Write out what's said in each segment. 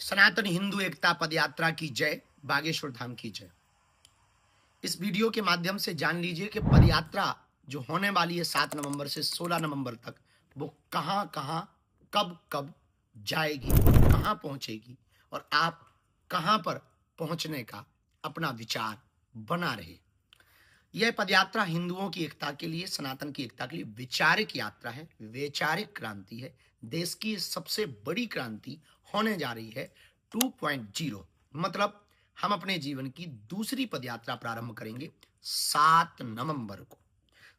सनातन हिंदू एकता पदयात्रा की जय, बागेश्वर धाम की जय। इस वीडियो के माध्यम से जान लीजिए कि पदयात्रा जो होने वाली है 7 नवंबर से 16 नवंबर तक, वो कहां कहां कब कब जाएगी, कहां पहुंचेगी और आप कहां पर पहुंचने का अपना विचार बना रहे। यह पदयात्रा हिंदुओं की एकता के लिए, सनातन की एकता के लिए वैचारिक यात्रा है, वैचारिक क्रांति है। देश की सबसे बड़ी क्रांति होने जा रही है 2.0। मतलब हम अपने जीवन की दूसरी पदयात्रा प्रारंभ करेंगे 7 नवंबर को।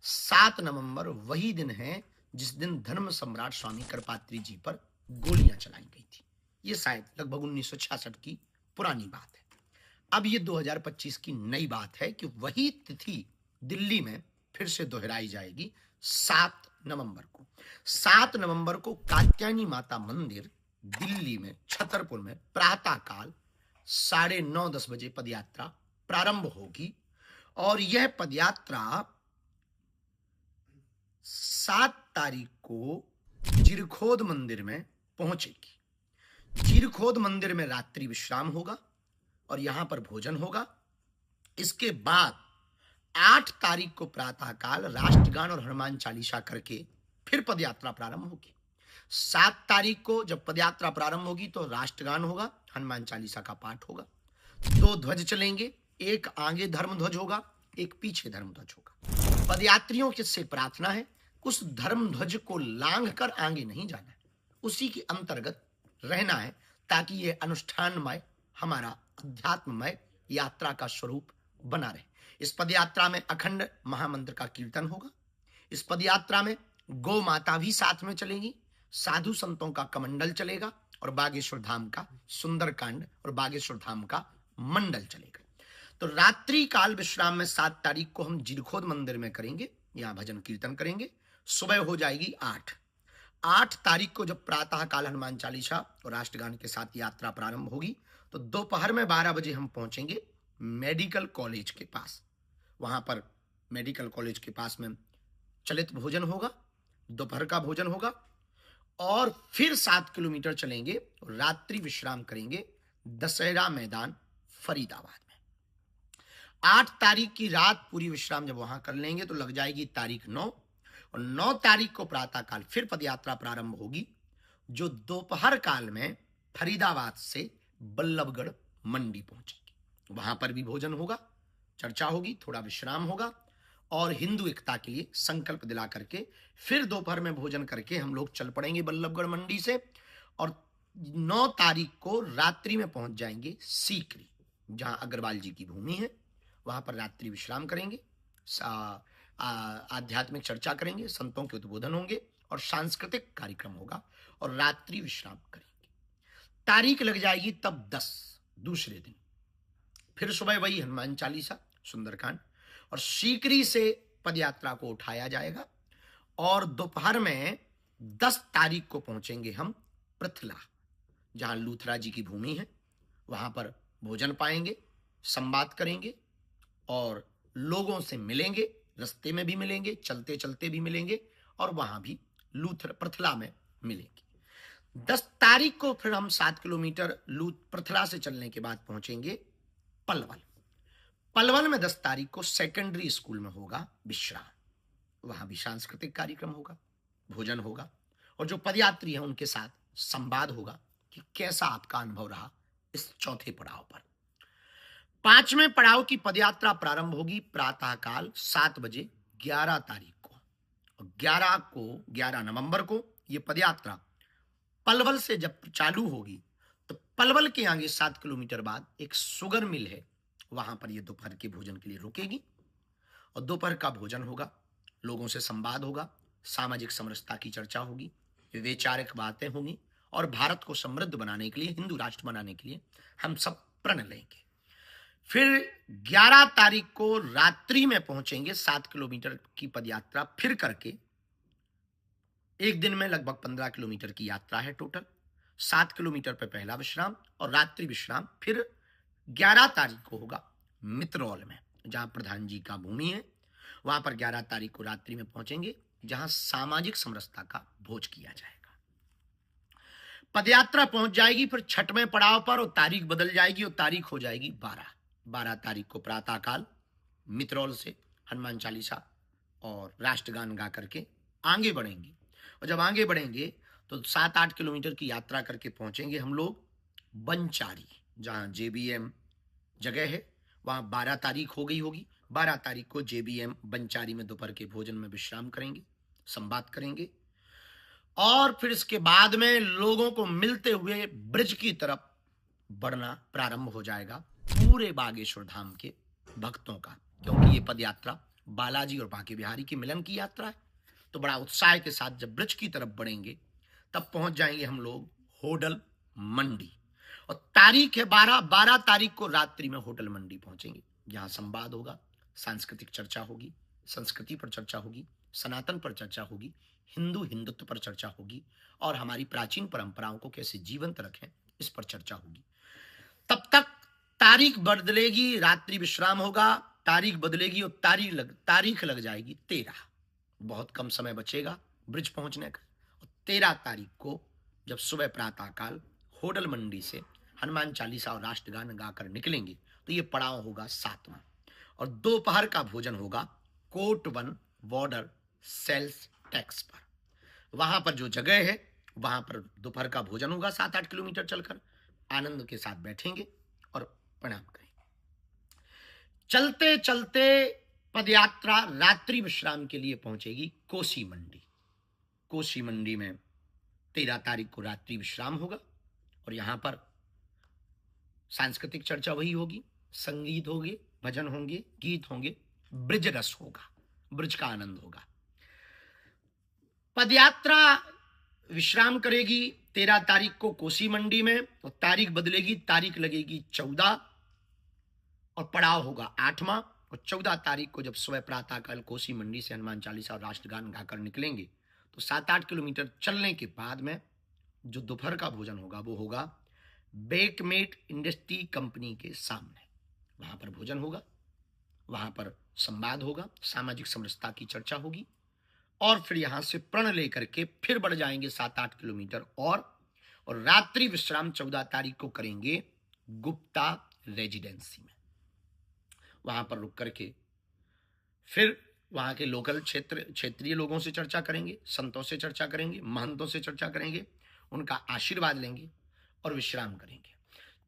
7 नवंबर वही दिन है जिस दिन धर्म सम्राट स्वामी करपात्री जी पर गोलियां चलाई गई थी। ये शायद लगभग 1966 की पुरानी बात है। अब ये 2025 की नई बात है कि वही तिथि दिल्ली में फिर से दोहराई जाएगी 7 नवंबर को। 7 नवंबर को कात्यायनी माता मंदिर दिल्ली में छतरपुर में प्रातः काल 9:30-10 बजे पदयात्रा प्रारंभ होगी और यह पदयात्रा 7 तारीख को जीरखोद मंदिर में पहुंचेगी। जीरखोद मंदिर में रात्रि विश्राम होगा और यहां पर भोजन होगा। इसके बाद 8 तारीख को प्रातःकाल राष्ट्रगान और हनुमान चालीसा करके फिर पदयात्रा प्रारंभ होगी। 7 तारीख को जब पदयात्रा प्रारंभ होगी तो राष्ट्रगान होगा, हनुमान चालीसा का पाठ होगा, 2 ध्वज चलेंगे, एक आगे धर्म ध्वज होगा, एक पीछे धर्म ध्वज होगा। पदयात्रियों से प्रार्थना है उस धर्म ध्वज को लांघ कर आगे नहीं जाना है, उसी के अंतर्गत रहना है ताकि यह अनुष्ठानमय, हमारा अध्यात्ममय यात्रा का स्वरूप बना रहे। इस पदयात्रा में अखंड महामंत्र का कीर्तन होगा। इस पदयात्रा में गौ माता भी साथ में चलेगी, साधु संतों का कमंडल चलेगा और बागेश्वर धाम का सुंदरकांड और बागेश्वर धाम का मंडल चलेगा। तो रात्रि काल विश्राम में 7 तारीख को हम जीरखोद मंदिर में करेंगे, यहां भजन कीर्तन करेंगे। सुबह हो जाएगी 8 तारीख को जब प्रातः काल हनुमान चालीसा और राष्ट्रगान के साथ यात्रा प्रारंभ होगी तो दोपहर में 12 बजे हम पहुंचेंगे मेडिकल कॉलेज के पास। वहां पर मेडिकल कॉलेज के पास में चलित भोजन होगा, दोपहर का भोजन होगा और फिर 7 किलोमीटर चलेंगे और रात्रि विश्राम करेंगे दशहरा मैदान फरीदाबाद में। 8 तारीख की रात पूरी विश्राम जब वहां कर लेंगे तो लग जाएगी तारीख 9 और 9 तारीख को प्रातःकाल फिर पदयात्रा प्रारंभ होगी जो दोपहर काल में फरीदाबाद से बल्लभगढ़ मंडी पहुंचेगी। वहां पर भी भोजन होगा, चर्चा होगी, थोड़ा विश्राम होगा और हिंदू एकता के लिए संकल्प दिला करके फिर दोपहर में भोजन करके हम लोग चल पड़ेंगे बल्लभगढ़ मंडी से और 9 तारीख को रात्रि में पहुंच जाएंगे सीकरी, जहां अग्रवाल जी की भूमि है। वहां पर रात्रि विश्राम करेंगे, आध्यात्मिक चर्चा करेंगे, संतों के उद्बोधन होंगे और सांस्कृतिक कार्यक्रम होगा और रात्रि विश्राम करेंगे। तारीख लग जाएगी तब 10 दूसरे दिन। फिर सुबह वही हनुमान चालीसा, सुंदरकांड और सीकरी से पदयात्रा को उठाया जाएगा और दोपहर में 10 तारीख को पहुंचेंगे हम पृथला, जहां लूथरा जी की भूमि है। वहां पर भोजन पाएंगे, संवाद करेंगे और लोगों से मिलेंगे, रास्ते में भी मिलेंगे, चलते चलते भी मिलेंगे और वहां भी पृथला में मिलेंगे। 10 तारीख को फिर हम 7 किलोमीटर पृथला से चलने के बाद पहुंचेंगे पलवल। पलवल में 10 तारीख को सेकेंडरी स्कूल में होगा विश्राम, वहां भी सांस्कृतिक कार्यक्रम होगा, भोजन होगा और जो पदयात्री हैं उनके साथ संवाद होगा कि कैसा आपका अनुभव रहा इस चौथे पड़ाव पर। 5वें पड़ाव की पदयात्रा प्रारंभ होगी प्रातःकाल 7 बजे 11 तारीख को और 11 नवंबर को यह पदयात्रा पलवल से जब चालू होगी तो पलवल के आगे 7 किलोमीटर बाद एक शुगर मिल है, वहां पर ये दोपहर के भोजन के लिए रुकेगी और दोपहर का भोजन होगा, लोगों से संवाद होगा, सामाजिक समरसता की चर्चा होगी, वैचारिक बातें होंगी और भारत को समृद्ध बनाने के लिए, हिंदू राष्ट्र बनाने के लिए हम सब प्रण लेंगे। फिर 11 तारीख को रात्रि में पहुंचेंगे 7 किलोमीटर की पदयात्रा फिर करके। एक दिन में लगभग 15 किलोमीटर की यात्रा है टोटल। 7 किलोमीटर पर पहला विश्राम और रात्रि विश्राम फिर 11 तारीख को होगा मित्रौल में, जहां प्रधान जी का भूमि है। वहां पर 11 तारीख को रात्रि में पहुंचेंगे, जहां सामाजिक समरसता का भोज किया जाएगा। पदयात्रा पहुंच जाएगी फिर छठवें पड़ाव पर और तारीख बदल जाएगी और तारीख हो जाएगी 12 तारीख को प्रातःकाल मित्रौल से हनुमान चालीसा और राष्ट्रगान गा करके आगे बढ़ेंगे। और जब आगे बढ़ेंगे तो 7-8 किलोमीटर की यात्रा करके पहुंचेंगे हम लोग बनचारी, जहां जेबीएम जगह है। वहां 12 तारीख हो गई होगी। 12 तारीख को जेबीएम बनचारी में दोपहर के भोजन में विश्राम करेंगे, संवाद करेंगे और फिर इसके बाद में लोगों को मिलते हुए ब्रिज की तरफ बढ़ना प्रारंभ हो जाएगा पूरे बागेश्वर धाम के भक्तों का, क्योंकि ये पद यात्रा बालाजी और बांके बिहारी के मिलन की यात्रा है। तो बड़ा उत्साह के साथ जब ब्रिज की तरफ बढ़ेंगे तब पहुंच जाएंगे हम लोग होटल मंडी। और तारीख है 12 तारीख को रात्रि में होटल मंडी पहुंचेंगे, जहां संवाद होगा, सांस्कृतिक चर्चा होगी, संस्कृति पर चर्चा होगी, सनातन पर चर्चा होगी, हिंदुत्व पर चर्चा होगी और हमारी प्राचीन परंपराओं को कैसे जीवंत रखें इस पर चर्चा होगी। तब तक तारीख बदलेगी, रात्रि विश्राम होगा, तारीख बदलेगी और तारीख लग जाएगी 13। बहुत कम समय बचेगा ब्रिज पहुंचने का। और 13 तारीख को जब सुबह प्रातःकाल होटल मंडी से हनुमान चालीसा और राष्ट्रगान गाकर निकलेंगे तो ये पड़ाव होगा 7वां। और दोपहर का भोजन होगा कोट 1 बॉर्डर सेल्स टैक्स पर। वहां पर जो जगह है वहां पर दोपहर का भोजन होगा। 7-8 किलोमीटर चलकर आनंद के साथ बैठेंगे और प्रणाम करेंगे। चलते चलते पदयात्रा रात्रि विश्राम के लिए पहुंचेगी कोसी मंडी। कोसी मंडी में 13 तारीख को रात्रि विश्राम होगा और यहां पर सांस्कृतिक चर्चा वही होगी, संगीत होंगे, भजन होंगे, गीत होंगे, ब्रिज रस होगा, ब्रिज का आनंद होगा। पदयात्रा विश्राम करेगी 13 तारीख को कोसी मंडी में और तारीख बदलेगी, तारीख लगेगी 14 और पड़ाव होगा 8वां। और 14 तारीख को जब सुबह प्रातःकाल कोसी मंडी से हनुमान चालीसा और राष्ट्रगान गाकर निकलेंगे तो 7-8 किलोमीटर चलने के बाद में जो दोपहर का भोजन होगा वो होगा बेकमेट इंडस्ट्री कंपनी के सामने। वहां पर भोजन होगा, वहां पर संवाद होगा, सामाजिक समरसता की चर्चा होगी और फिर यहां से प्रण लेकर के फिर बढ़ जाएंगे 7-8 किलोमीटर और रात्रि विश्राम 14 तारीख को करेंगे गुप्ता रेजिडेंसी में। वहां पर रुक करके फिर वहां के लोकल क्षेत्रीय लोगों से चर्चा करेंगे, संतों से चर्चा करेंगे, महंतों से चर्चा करेंगे, उनका आशीर्वाद लेंगे और विश्राम करेंगे।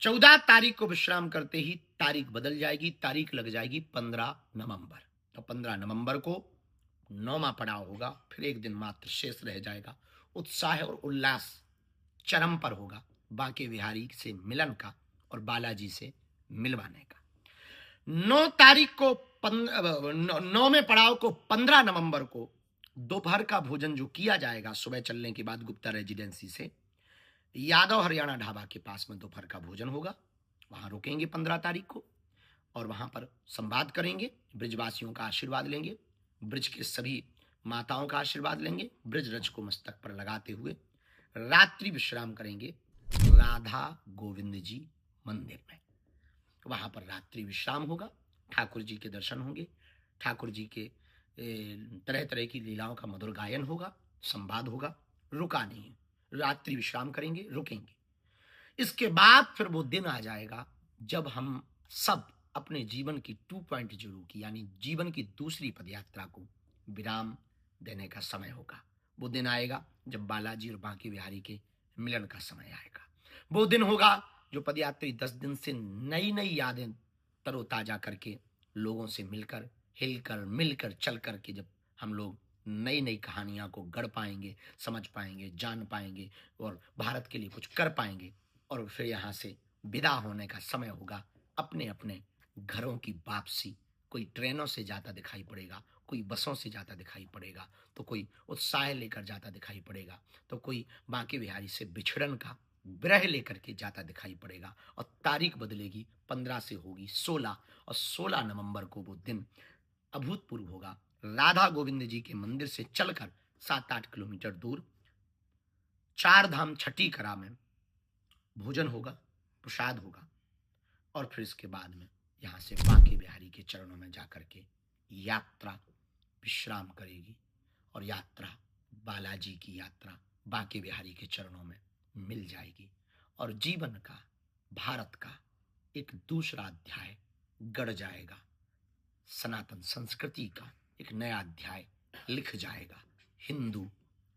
14 तारीख को विश्राम करते ही तारीख बदल जाएगी, तारीख लग जाएगी 15 नवंबर। तो 15 नवंबर को 9वां पड़ाव होगा। फिर एक दिन मात्र शेष रह जाएगा। उत्साह और उल्लास चरम पर होगा बांके बिहारी से मिलन का और बालाजी से मिलवाने का। 9 तारीख को 9वें पड़ाव को 15 नवंबर को दोपहर का भोजन जो किया जाएगा सुबह चलने के बाद गुप्ता रेजिडेंसी से यादव हरियाणा ढाबा के पास में दोपहर का भोजन होगा। वहां रुकेंगे 15 तारीख को और वहां पर संवाद करेंगे, ब्रिजवासियों का आशीर्वाद लेंगे, ब्रिज के सभी माताओं का आशीर्वाद लेंगे, ब्रिज रज को मस्तक पर लगाते हुए रात्रि विश्राम करेंगे राधा गोविंद जी मंदिर में। वहां पर रात्रि विश्राम होगा, ठाकुर जी के दर्शन होंगे, ठाकुर जी के तरह तरह की लीलाओं का मधुर गायन होगा, संवाद होगा, रुका नहीं, रात्रि विश्राम करेंगे, रुकेंगे। इसके बाद फिर वो दिन आ जाएगा जब हम सब अपने जीवन की 2.0 की यानी जीवन की दूसरी पदयात्रा को विराम देने का समय होगा। वो दिन आएगा जब बालाजी और बांके बिहारी के मिलन का समय आएगा। वो दिन होगा जो पदयात्री 10 दिन से नई नई यादें तरोताजा करके लोगों से मिलकर, हिलकर, मिलकर, चल करके जब हम लोग नई नई कहानियां को गढ़ पाएंगे, समझ पाएंगे, जान पाएंगे और भारत के लिए कुछ कर पाएंगे। और फिर यहाँ से विदा होने का समय होगा, अपने अपने घरों की वापसी। कोई ट्रेनों से जाता दिखाई पड़ेगा, कोई बसों से जाता दिखाई पड़ेगा, तो कोई उत्साह लेकर जाता दिखाई पड़ेगा, तो कोई बांके बिहारी से बिछड़न का विरह लेकर के जाता दिखाई पड़ेगा। और तारीख बदलेगी, 15 से होगी 16 और 16 नवंबर को वो दिन अभूतपूर्व होगा। राधा गोविंद जी के मंदिर से चलकर 7-8 किलोमीटर दूर 4 धाम छठी करा में भोजन होगा, प्रसाद होगा और फिर इसके बाद में यहाँ से बांके बिहारी के चरणों में जाकर के यात्रा विश्राम करेगी और यात्रा बालाजी की यात्रा बांके बिहारी के चरणों में मिल जाएगी और जीवन का, भारत का एक दूसरा अध्याय गढ़ जाएगा। सनातन संस्कृति का एक नया अध्याय लिख जाएगा। हिंदू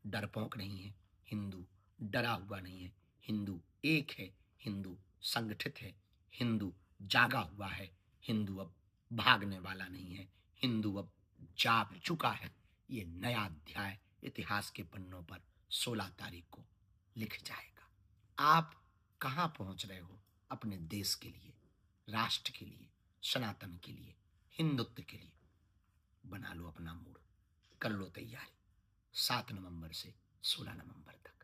डरपोक नहीं है, हिंदू डरा हुआ नहीं है, हिंदू एक है, हिंदू संगठित है, हिंदू जागा हुआ है, हिंदू अब भागने वाला नहीं है, हिंदू अब जाग चुका है। ये नया अध्याय इतिहास के पन्नों पर 16 तारीख को लिख जाएगा। आप कहाँ पहुंच रहे हो अपने देश के लिए, राष्ट्र के लिए, सनातन के लिए, हिंदुत्व के लिए? बना लो अपना मूड, कर लो तैयारी 7 नवंबर से 16 नवंबर तक।